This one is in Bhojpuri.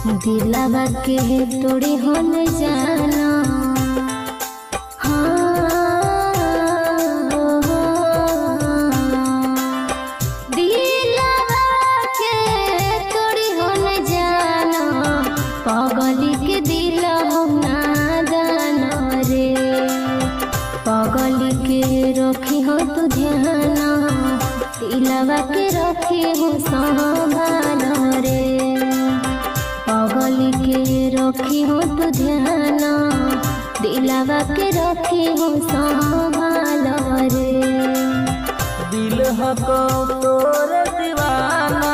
दिलवा के तोड़ी हो न जाना। दिलवा के तोड़ी हो न जाना, पगली के दिल हो नादान रे। पगली के रखी हो तू ध्यान, दिलवा के रखी हो संभाल रे। पगली के रखी हो तू ध्यान, दिलवा के रखी हो संभाल रे। दिल हको तोर दीवाना,